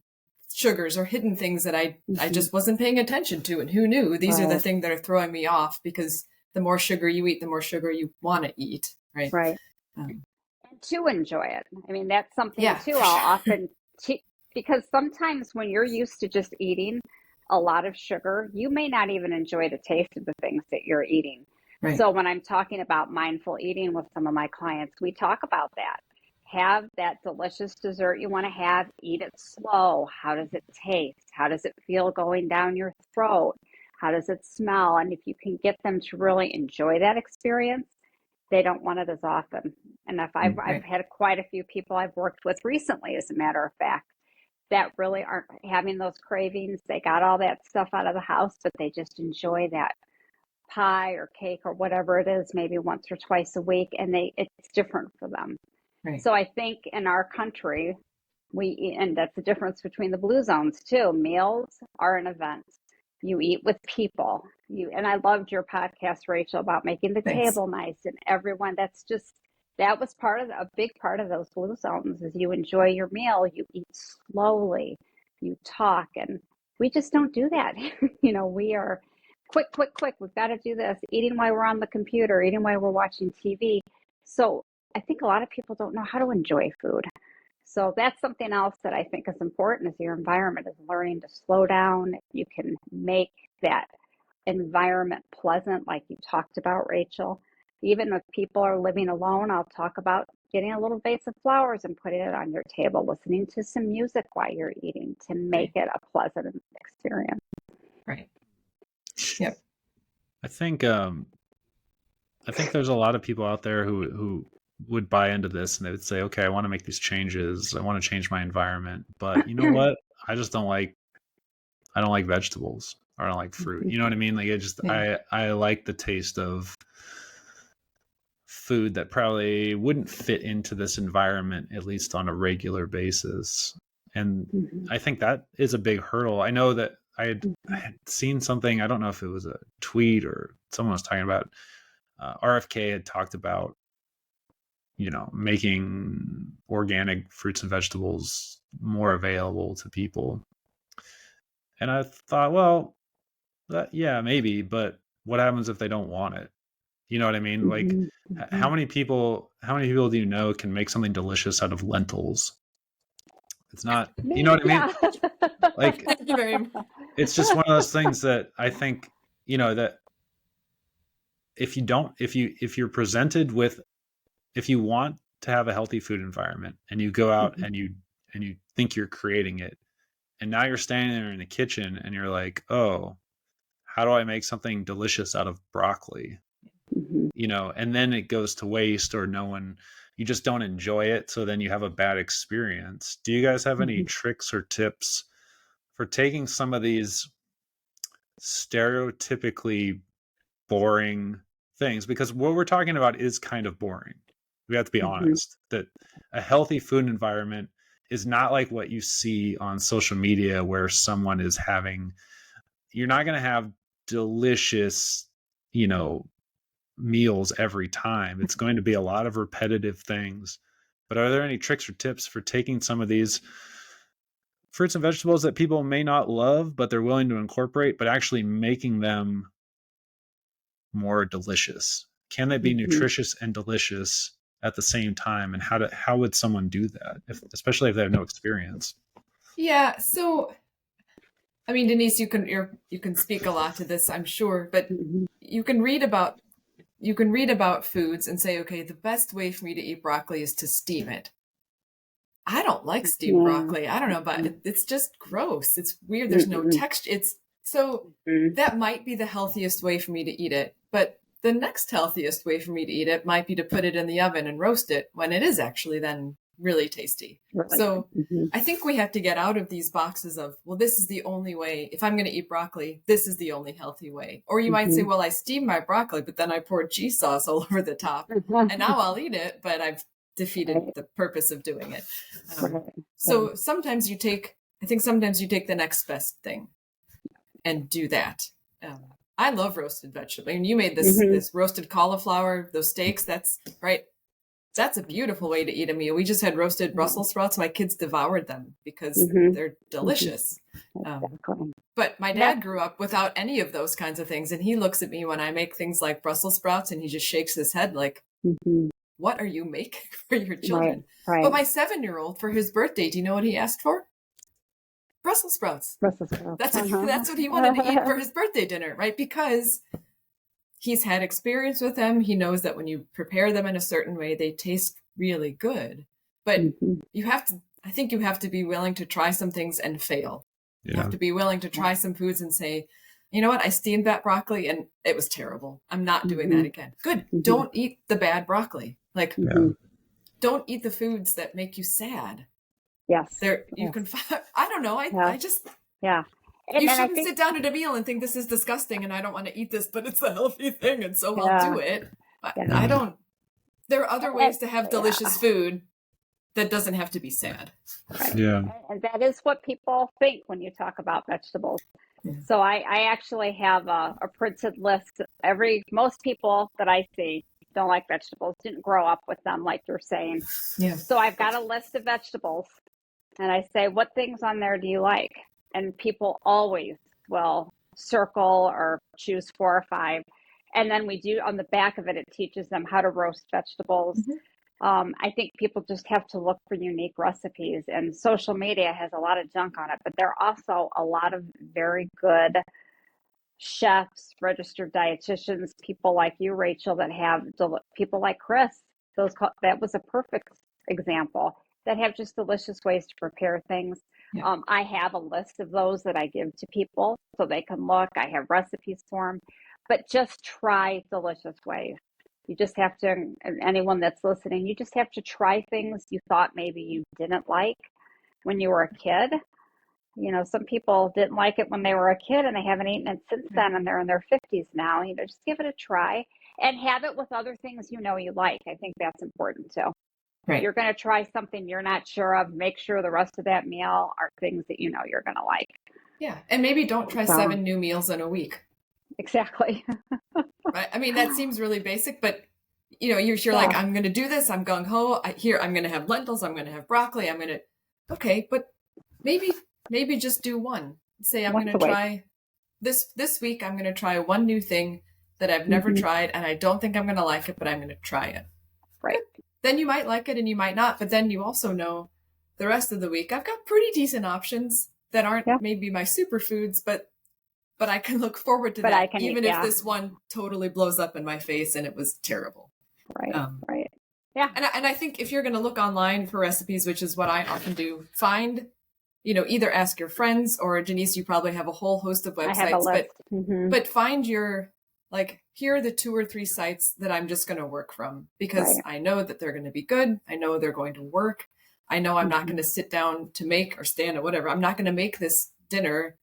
sugars or hidden things that I just wasn't paying attention to. And who knew these are the things that are throwing me off, because the more sugar you eat, the more sugar you want to eat. Right. Right. And to enjoy it. I mean, that's something too. I'll often, because sometimes when you're used to just eating a lot of sugar, you may not even enjoy the taste of the things that you're eating. Right. So when I'm talking about mindful eating with some of my clients, we talk about that. Have that delicious dessert you want to have, eat it slow. How does it taste? How does it feel going down your throat? How does it smell? And if you can get them to really enjoy that experience, they don't want it as often. And if I've had quite a few people I've worked with recently, as a matter of fact, that really aren't having those cravings. They got all that stuff out of the house, but they just enjoy that pie or cake or whatever it is, maybe once or twice a week, and it's different for them. Right. So I think in our country, and that's the difference between the blue zones too. Meals are an event. You eat with people. And I loved your podcast, Rachel, about making the Thanks. table nice and everyone. That was a big part of those blue zones is you enjoy your meal, you eat slowly, you talk, and we just don't do that. We are quick, quick, quick. We've got to do this, eating while we're on the computer, eating while we're watching TV. So I think a lot of people don't know how to enjoy food. So that's something else that I think is important is your environment is learning to slow down. You can make that environment pleasant, like you talked about, Rachel. Even if people are living alone, I'll talk about getting a little vase of flowers and putting it on your table, listening to some music while you're eating to make it a pleasant experience. Right. Yep. I think there's a lot of people out there who would buy into this and they would say, okay, I want to make these changes. I want to change my environment. But you know what? I don't like vegetables or I don't like fruit. You know what I mean? Like I like the taste of food that probably wouldn't fit into this environment, at least on a regular basis. And I think that is a big hurdle. I know that I had seen something, I don't know if it was a tweet or someone was talking about, RFK had talked about, making organic fruits and vegetables more available to people. And I thought, well, yeah, maybe, but what happens if they don't want it? You know what I mean? Like, how many people do you know can make something delicious out of lentils? It's not, you know what I mean? Yeah. Like, it's just one of those things that I think, that if you're presented with, if you want to have a healthy food environment and you go out and you think you're creating it, and now you're standing there in the kitchen and you're like, oh, how do I make something delicious out of broccoli? And then it goes to waste or you just don't enjoy it. So then you have a bad experience. Do you guys have any tricks or tips for taking some of these stereotypically boring things? Because what we're talking about is kind of boring. We have to be honest that a healthy food environment is not like what you see on social media where someone is you're not going to have delicious, meals every time. It's going to be a lot of repetitive things. But are there any tricks or tips for taking some of these fruits and vegetables that people may not love, but they're willing to incorporate, but actually making them more delicious? Can they be nutritious and delicious at the same time? And how would someone do that, especially if they have no experience? Yeah. So, I mean, Denise, you can speak a lot to this, I'm sure, but you can read about foods and say, okay, the best way for me to eat broccoli is to steam it. I don't like steamed broccoli. I don't know, but it's just gross. It's weird. There's no texture. That might be the healthiest way for me to eat it. But the next healthiest way for me to eat it might be to put it in the oven and roast it when it is actually then really tasty. So I think we have to get out of these boxes of, well, this is the only way. If I'm going to eat broccoli, this is the only healthy way. Or you might say, well, I steam my broccoli, but then I pour cheese sauce all over the top and now I'll eat it, but I've defeated the purpose of doing it. So sometimes you take the next best thing and do that. I love roasted vegetables. I mean, you made this roasted cauliflower, those steaks. That's right. That's a beautiful way to eat a meal. We just had roasted Brussels sprouts. My kids devoured them because they're delicious. But my dad grew up without any of those kinds of things. And he looks at me when I make things like Brussels sprouts and he just shakes his head like, what are you making for your children? Right. But my 7-year-old, for his birthday, do you know what he asked for? Brussels sprouts. That's what he wanted to eat for his birthday dinner, right? Because he's had experience with them. He knows that when you prepare them in a certain way, they taste really good. But I think you have to be willing to try some things and fail. Yeah. You have to be willing to try some foods and say, you know what? I steamed that broccoli and it was terrible. I'm not doing that again. Good. Don't eat the bad broccoli. Don't eat the foods that make you sad. Yes. There, you Yes. can find, I don't know. Yeah. I just, Yeah. And you then I shouldn't think, sit down at a meal and think this is disgusting and I don't want to eat this, but it's a healthy thing. And so I'll yeah, do it. yeah. I don't, there are other ways to have Yeah. delicious food that doesn't have to be sad. Right. Yeah. And that is what people think when you talk about vegetables. Yeah. So I actually have a printed list. Most people that I see don't like vegetables, didn't grow up with them, like you're saying. Yeah. So I've got a list of vegetables, and I say, what things on there do you like? And people always will circle or choose 4 or 5. And then we do, on the back of it, it teaches them how to roast vegetables. I think people just have to look for unique recipes, and social media has a lot of junk on it, but there are also a lot of very good chefs, registered dietitians, people like you, Rachel, that have people like Chris. That was a perfect example, that have just delicious ways to prepare things. Yeah. I have a list of those that I give to people so they can look. I have recipes for them, but just try delicious ways. You just have to, and anyone that's listening, you just have to try things you thought maybe you didn't like when you were a kid. You know, some people didn't like it when they were a kid and they haven't eaten it since then, and they're in their 50s now. You know, just give it a try and have it with other things you know you like. I think that's important too. Right. If you're going to try something you're not sure of, make sure the rest of that meal are things that you know you're going to like. Yeah. And maybe don't try So- 7 new meals in a week. Exactly. Right. I mean, that seems really basic, but you know, you're like, I'm going to do this. I'm gung ho. I'm going to have lentils. I'm going to have broccoli. Okay, but maybe just do one. Say, I'm going to try this week. I'm going to try one new thing that I've never tried, and I don't think I'm going to like it, but I'm going to try it. Right. Then you might like it and you might not, but then you also know the rest of the week I've got pretty decent options that aren't maybe my superfoods, but I can look forward to that, even if this one totally blows up in my face and it was terrible. Right. Right. Yeah. And I think if you're going to look online for recipes, which is what I often do, find, you know, either ask your friends, or Denise, you probably have a whole host of websites, I have a list. But find your, like, here are the 2 or 3 sites that I'm just going to work from, because I know that they're going to be good. I know they're going to work. I know I'm not going to sit down to make, or stand or whatever. I'm not going to make this dinner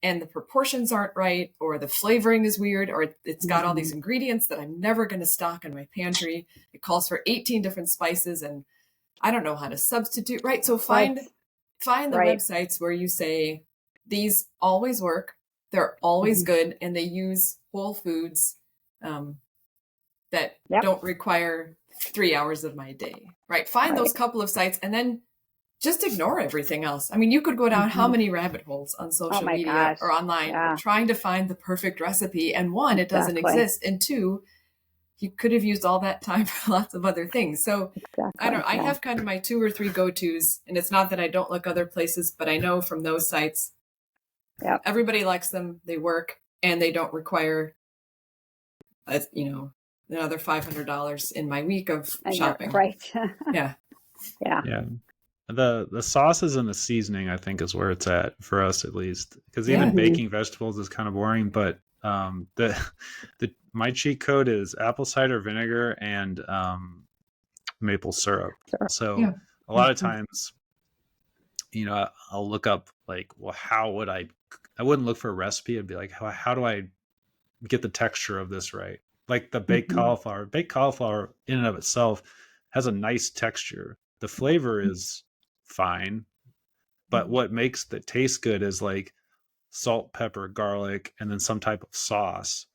and the proportions aren't right, or the flavoring is weird, or it's got all these ingredients that I'm never going to stock in my pantry. It calls for 18 different spices and I don't know how to substitute. Right. So find the websites where you say these always work. They're always good. And they use whole foods that don't require 3 hours of my day. Right. Find those couple of sites and then just ignore everything else. I mean, you could go down how many rabbit holes on social media or online trying to find the perfect recipe. And 1, it doesn't exist. And 2, you could have used all that time for lots of other things. So I have kind of my 2 or 3 go-tos, and it's not that I don't look other places, but I know from those sites, everybody likes them, they work, and they don't require, another $500 in my week of shopping. Right. Yeah. The sauces and the seasoning, I think, is where it's at for us, at least, because even baking vegetables is kind of boring. But my cheat code is apple cider vinegar and maple syrup. So a lot of times, you know, I'll look up like, well, how would I wouldn't look for a recipe. I'd be like, how do I get the texture of this right? Like the baked cauliflower. Baked cauliflower in and of itself has a nice texture. The flavor is fine, but what makes it taste good is like salt, pepper, garlic, and then some type of sauce.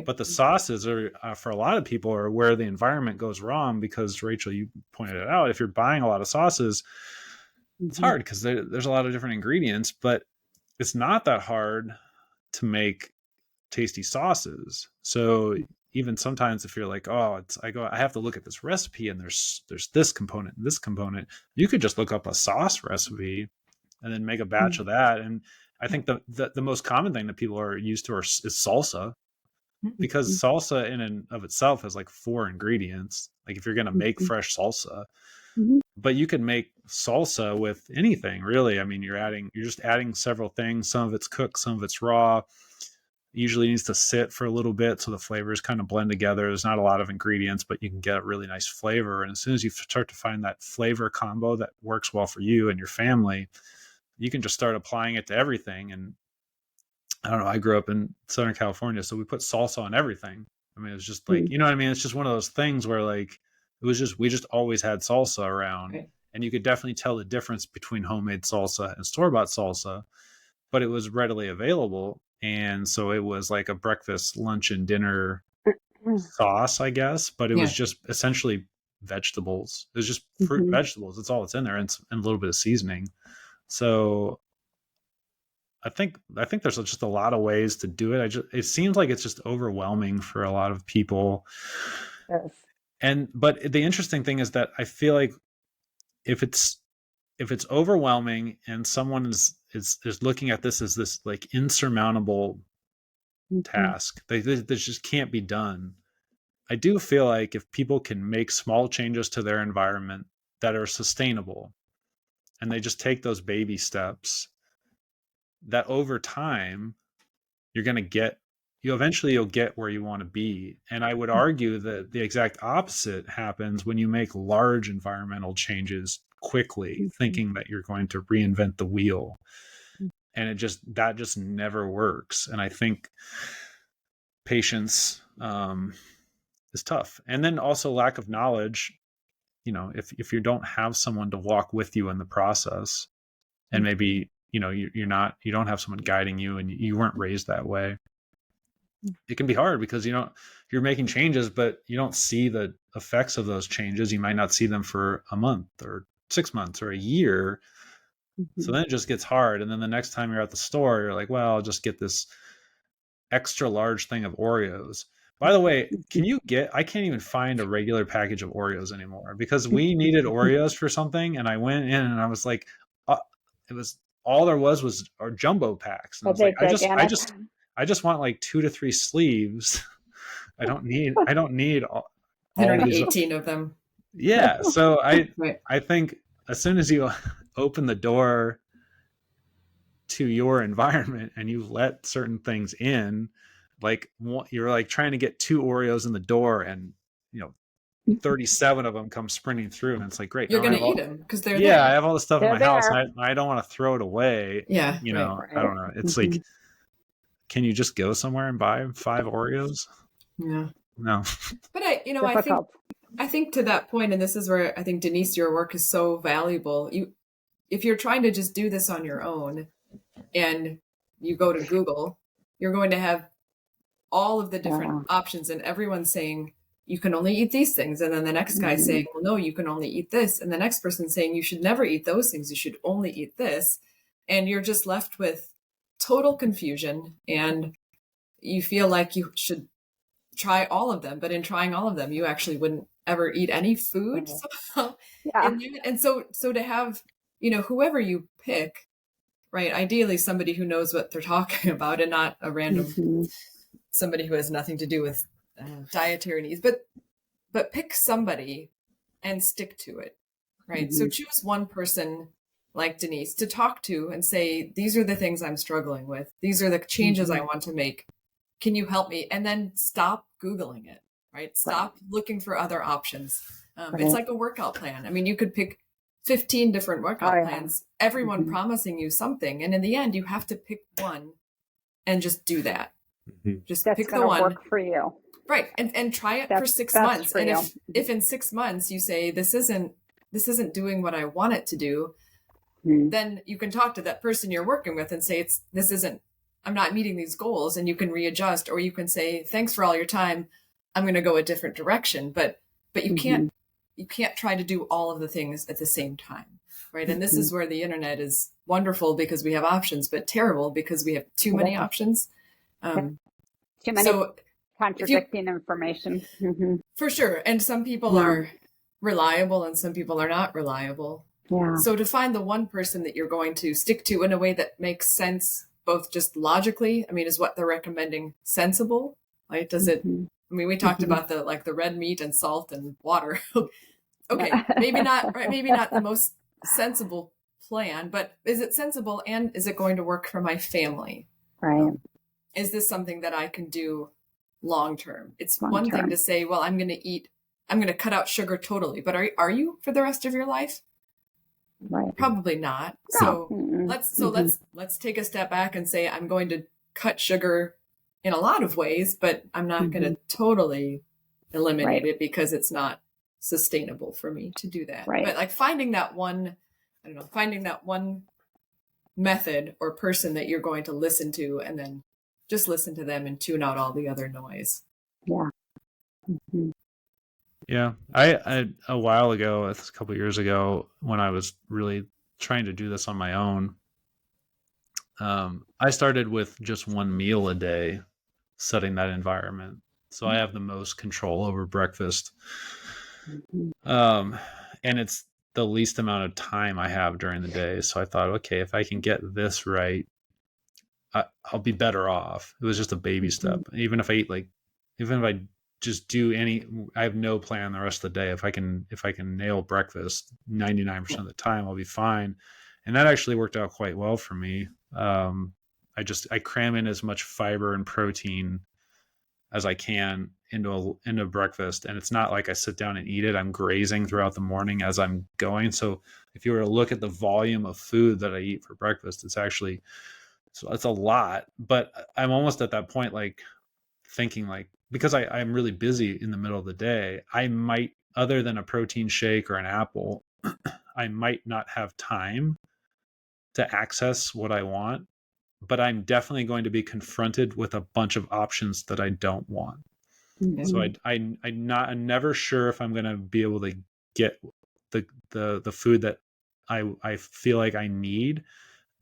But the sauces are for a lot of people are where the environment goes wrong, because Rachel, you pointed it out, if you're buying a lot of sauces, it's hard because there's a lot of different ingredients, but it's not that hard to make tasty sauces. So even sometimes if you're like, I have to look at this recipe and there's this component and this component, you could just look up a sauce recipe and then make a batch of that. And I think the most common thing that people are used to is salsa, because salsa in and of itself has like 4 ingredients. Like if you're going to make fresh salsa, but you can make salsa with anything really. I mean, you're just adding several things. Some of it's cooked, some of it's raw. usually needs to sit for a little bit so the flavors kind of blend together. There's not a lot of ingredients, but you can get a really nice flavor. And as soon as you start to find that flavor combo that works well for you and your family, you can just start applying it to everything. And I don't know, I grew up in Southern California, so we put salsa on everything. I mean, it was just like, you know what I mean? It's just one of those things where like, it was just, we just always had salsa around. Right. And you could definitely tell the difference between homemade salsa and store-bought salsa, but it was readily available. And so it was like a breakfast, lunch, and dinner sauce, I guess, but it was just essentially vegetables. It was just fruit and vegetables. That's all it's in there, and a little bit of seasoning. So I think there's just a lot of ways to do it. It seems like it's just overwhelming for a lot of people. Yes. But the interesting thing is that I feel like if it's overwhelming and someone is looking at this as this like insurmountable task, this just can't be done. I do feel like if people can make small changes to their environment that are sustainable, and they just take those baby steps, that over time you're going to get, you'll get where you want to be. And I would argue that the exact opposite happens when you make large environmental changes quickly, thinking that you're going to reinvent the wheel. And that just never works. And I think patience is tough. And then also lack of knowledge. You know, if you don't have someone to walk with you in the process, and maybe, you know, you don't have someone guiding you, and you weren't raised that way, it can be hard because you're making changes, but you don't see the effects of those changes. You might not see them for a month or 6 months or a year. So then it just gets hard. And then the next time you're at the store, you're like, well, I'll just get this extra large thing of Oreos. By the way, I can't even find a regular package of Oreos anymore, because we needed Oreos for something. And I went in and I was like, it was all there was our jumbo packs. And I was like, I just want like 2 to 3 sleeves. I don't need all these 18 of them. Yeah. So Right. I think as soon as you open the door to your environment and you let certain things in, like you're like trying to get 2 Oreos in the door, and 37 of them come sprinting through, and it's like, great, You're going to eat them because they're there. I have all this stuff in my house, and I don't want to throw it away. Yeah. Right. I don't know. It's like, can you just go somewhere and buy 5 Oreos? Yeah. No. But I think to that point, and this is where I think, Denise, your work is so valuable. If you're trying to just do this on your own and you go to Google, you're going to have all of the different options, and everyone's saying you can only eat these things. And then the next guy saying, well, no, you can only eat this. And the next person saying you should never eat those things. You should only eat this. And you're just left with total confusion. And you feel like you should try all of them. But in trying all of them, you actually wouldn't ever eat any food. And so to have, whoever you pick, right, ideally somebody who knows what they're talking about, and not a random somebody who has nothing to do with dietary needs, but pick somebody and stick to it, right? So choose one person like Denise to talk to and say, these are the things I'm struggling with. These are the changes I want to make. Can you help me? And then stop Googling it, right? Stop looking for other options. It's like a workout plan. I mean, you could pick 15 different workout plans, everyone promising you something. And in the end, you have to pick one and just do that. Just pick the one. Work for you. Right. And try it for 6 months. And if in 6 months you say, this isn't doing what I want it to do, then you can talk to that person you're working with and say, I'm not meeting these goals, and you can readjust. Or you can say, thanks for all your time, I'm going to go a different direction. But you can't try to do all of the things at the same time. Right. And this is where the internet is wonderful, because we have options, but terrible because we have too many options. Too many contradicting information. For sure. And some people are reliable and some people are not reliable. Yeah. So to find the one person that you're going to stick to in a way that makes sense, both just logically, I mean, is what they're recommending sensible? Right? Does it, I mean, we talked about the red meat and salt and water. Okay. Maybe not, right? Maybe not the most sensible plan, but is it sensible, and is it going to work for my family? Right. is this something that I can do long term? It's Long one thing term. to say, well, I'm going to cut out sugar totally, but are you for the rest of your life? Right. Probably not. No. So Mm-mm. let's take a step back and say I'm going to cut sugar in a lot of ways, but I'm not going to totally eliminate Right. it because it's not sustainable for me to do that. Right. But like finding that one method or person that you're going to listen to, and then just listen to them and tune out all the other noise. Yeah. Mm-hmm. Yeah. I a while ago, a couple of years ago, when I was really trying to do this on my own, I started with just one meal a day, setting that environment. So I have the most control over breakfast. Mm-hmm. And it's the least amount of time I have during the day. So I thought, okay, if I can get this right, I'll be better off. It was just a baby step. Even if I eat even if I just do I have no plan the rest of the day. If I can nail breakfast 99% of the time, I'll be fine. And that actually worked out quite well for me. I cram in as much fiber and protein as I can into breakfast, and it's not like I sit down and eat it. I'm grazing throughout the morning as I'm going. So if you were to look at the volume of food that I eat for breakfast, it's a lot. But I'm almost at that point, like thinking like, because I'm really busy in the middle of the day, I might, other than a protein shake or an apple, I might not have time to access what I want, but I'm definitely going to be confronted with a bunch of options that I don't want. So Mm-hmm. I'm never sure if I'm going to be able to get the food that I feel like I need,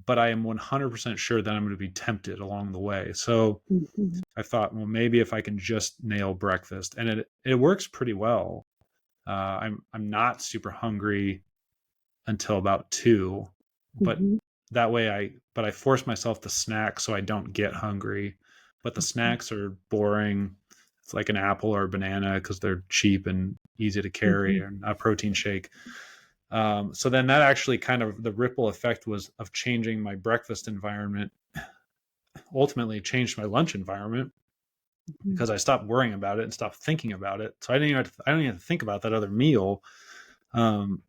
but I am 100% sure that I'm going to be tempted along the way. So Mm-hmm. I thought, well, maybe if I can just nail breakfast, and it works pretty well. I'm not super hungry until about 2, but Mm-hmm. that way I force myself to snack so I don't get hungry. But the snacks are boring. It's like an apple or a banana because they're cheap and easy to carry, Mm-hmm. and a protein shake. So then that actually kind of, the ripple effect was of changing my breakfast environment, ultimately changed my lunch environment because I stopped worrying about it and stopped thinking about it. So I don't even have to think about that other meal. Um,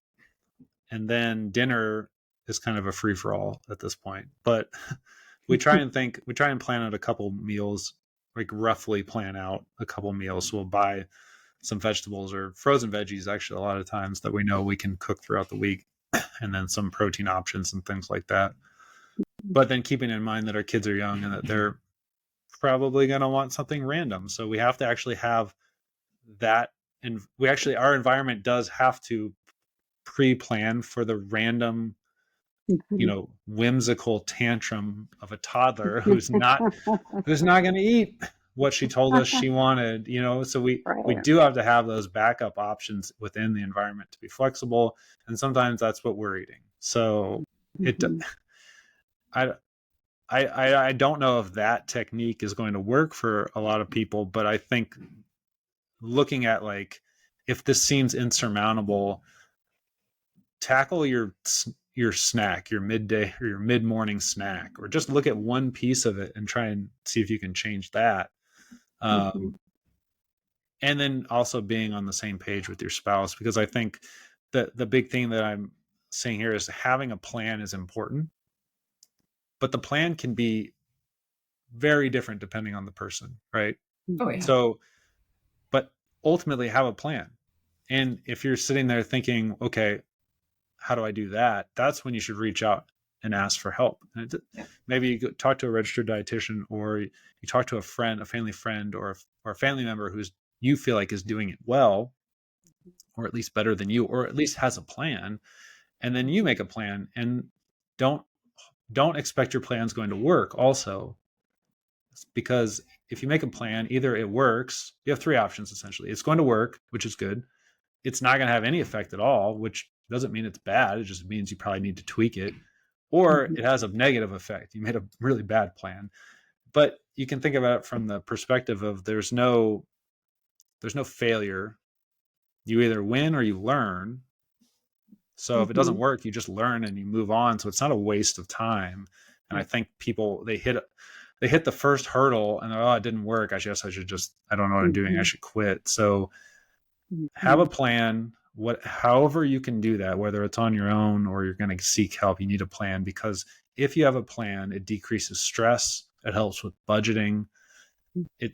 and then dinner is kind of a free for all at this point. But we try and plan out a couple meals, like roughly plan out a couple meals. So we'll buy some vegetables or frozen veggies, actually, a lot of times that we know we can cook throughout the week, and then some protein options and things like that. But then keeping in mind that our kids are young and that they're probably going to want something random. So we have to actually have that. And our environment does have to pre-plan for the random, Mm-hmm. whimsical tantrum of a toddler who's not going to eat what she told us she wanted. So we Right. do have to have those backup options within the environment to be flexible, and sometimes that's what we're eating. So it Mm-hmm. I I don't know if that technique is going to work for a lot of people, but I think looking at, like, if this seems insurmountable, tackle your snack, your midday or your mid-morning snack, or just look at one piece of it and try and see if you can change that. Mm-hmm. um, and then also being on the same page with your spouse, because I think the big thing that I'm saying here is having a plan is important, but the plan can be very different depending on the person, right? Oh yeah. So, but ultimately have a plan. And if you're sitting there thinking, okay, how do I do that? That's when you should reach out and ask for help. And maybe you talk to a registered dietitian, or you talk to a friend, a family friend, or a family member who's, you feel like, is doing it well, or at least better than you, or at least has a plan. And then you make a plan, and don't expect your plan's going to work also, because if you make a plan, either it works, you have three options essentially. It's going to work, which is good. It's not going to have any effect at all, which doesn't mean it's bad. It just means you probably need to tweak it. Or Mm-hmm. it has a negative effect. You made a really bad plan. But you can think about it from the perspective of there's no failure. You either win or you learn. So if it doesn't Mm-hmm. work, you just learn and you move on. So it's not a waste of time. And I think people, they hit the first hurdle and oh, it didn't work. I guess I should just, I don't know what I'm doing. I should quit. So have a plan. However you can do that, whether it's on your own or you're going to seek help, you need a plan, because if you have a plan, it decreases stress. It helps with budgeting.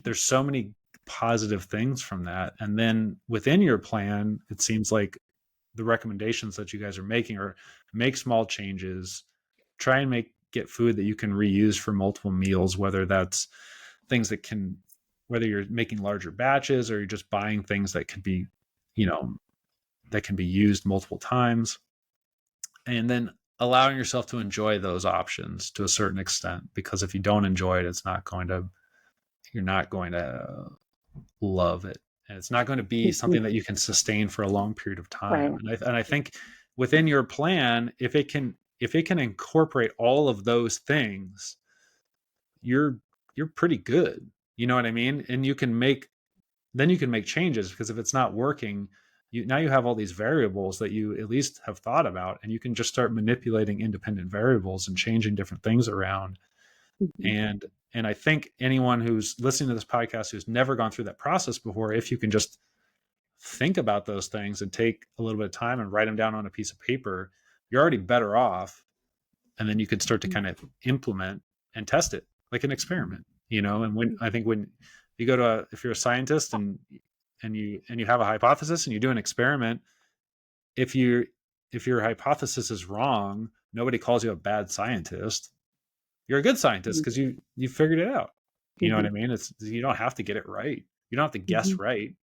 There's so many positive things from that. And then within your plan, it seems like the recommendations that you guys are making are make small changes, try and get food that you can reuse for multiple meals, whether that's things that can, whether you're making larger batches or you're just buying things that could be, that can be used multiple times. And then allowing yourself to enjoy those options to a certain extent, because if you don't enjoy it, you're not going to love it. And it's not going to be something that you can sustain for a long period of time. Right. And I think within your plan, if it can incorporate all of those things, you're pretty good. You know what I mean? And you can make changes, because if it's not working, now you have all these variables that you at least have thought about, and you can just start manipulating independent variables and changing different things around. And I think anyone who's listening to this podcast who's never gone through that process before, if you can just think about those things and take a little bit of time and write them down on a piece of paper, you're already better off. And then you can start to kind of implement and test it like an experiment, and when you go if you're a scientist and you have a hypothesis and you do an experiment, if your hypothesis is wrong, nobody calls you a bad scientist. You're a good scientist because you figured it out. You know what I mean? You don't have to get it right. You don't have to guess right.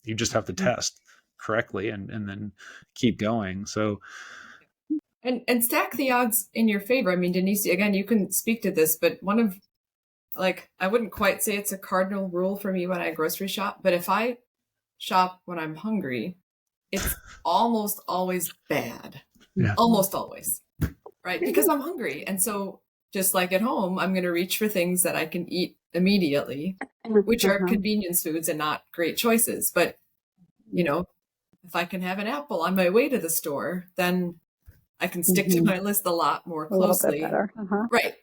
You just have to test correctly and then keep going. So and stack the odds in your favor. I mean, Denise, again, you can speak to this, but one of, like, I wouldn't quite say it's a cardinal rule for me when I grocery shop, but if I shop when I'm hungry, it's almost always bad. Yeah. Almost always. Right? Because I'm hungry. And so just like at home, I'm going to reach for things that I can eat immediately, which are convenience foods and not great choices. But, if I can have an apple on my way to the store, then I can stick to my list a lot more closely. A little bit better. Right.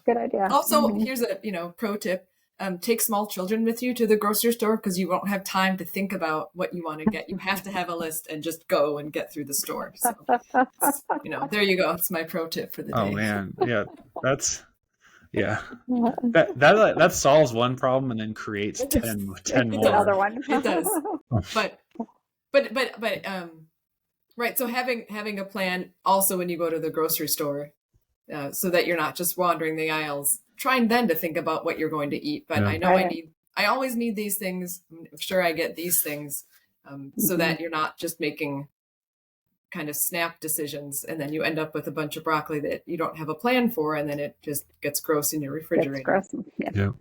Good idea. Also, here's a pro tip: take small children with you to the grocery store, because you won't have time to think about what you want to get. You have to have a list and just go and get through the store. So, there you go. It's my pro tip for the day. Oh man, yeah, that solves one problem and then creates 10 more. Another one. It does. But right. So having a plan also when you go to the grocery store, so that you're not just wandering the aisles, trying then to think about what you're going to eat. But I know I always need these things. I'm sure I get these things, so that you're not just making kind of snap decisions, and then you end up with a bunch of broccoli that you don't have a plan for, and then it just gets gross in your refrigerator. Yeah.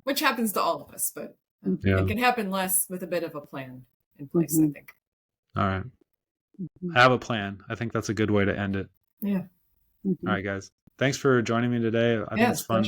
Which happens to all of us, but it can happen less with a bit of a plan in place, I think. All right. Have a plan. I think that's a good way to end it. Yeah. All right, guys. Thanks for joining me today. I think it's fun. Pleasure.